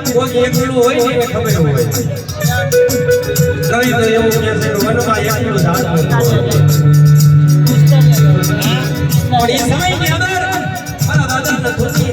કોઈ એકલું હોય ને ખબર હોય કવિ તો એવું કે છે વનમાં એકલું ઝાડ પણ એ સમયની અંદર મારા દાદાને ખુશી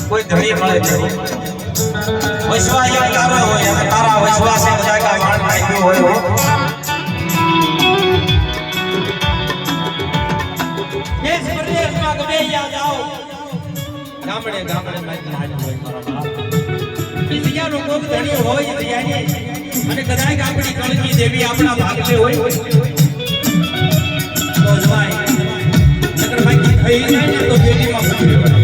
કોઈ ધણી મળે છે વિશ્વાસ એક તારો હોય અને તારા વિશ્વાસે બધા કા વાળ નાખ્યો હોય હો દેશ પ્રદેશમાં ગમે ત્યાં જાઓ ગામડે ગામડે મારી હાજર હોય મારા બાપ એ જગ્યાનો કોઈ ધણી હોય જગ્યાની અને કદાચ આપણી કણકી દેવી આપણા ભાગને હોય તો જવાય નકર બાકી થઈ જાય ને તો પેટીમાં પડી રહેવાય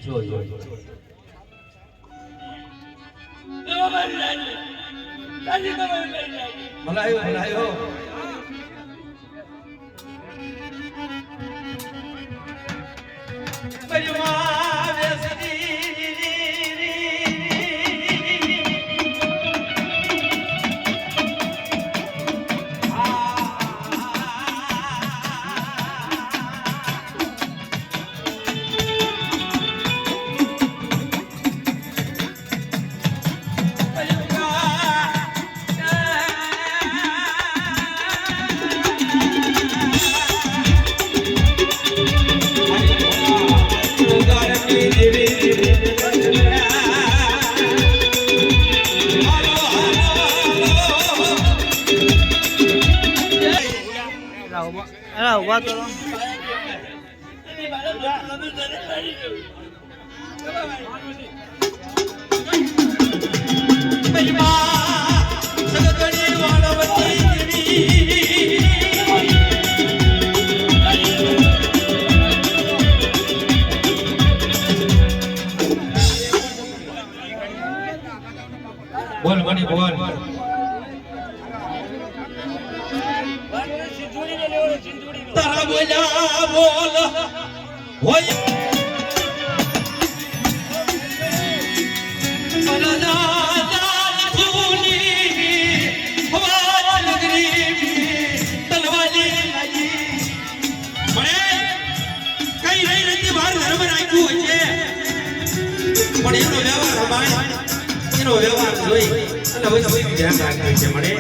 જો જો ભલાયો ઉભા કરો બોલ મણી બોલ તારા બોલ્યા બોલ હોય વ્યવહાર જોઈ અને હવે ધ્યાન રાખવું છે મળે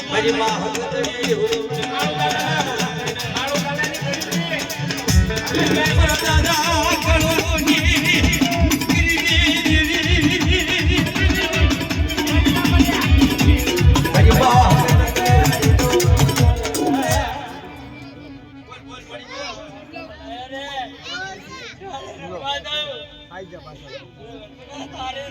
મારી માં હકતડી હો દાદા કળોની મારી માં આઈ જા પાછા તારે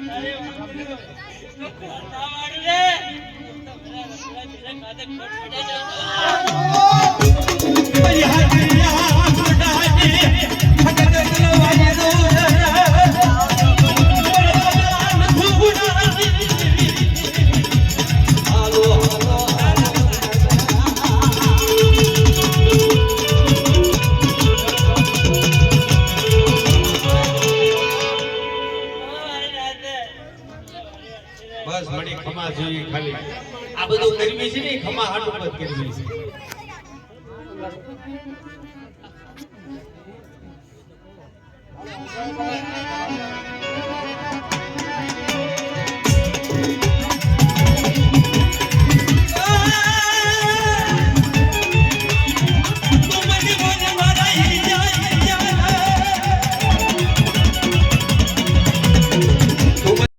બસ મળી ખમા જોઈ ખાલી આ બધું કરવી છે ને ખમા હાટું પર કરવી છે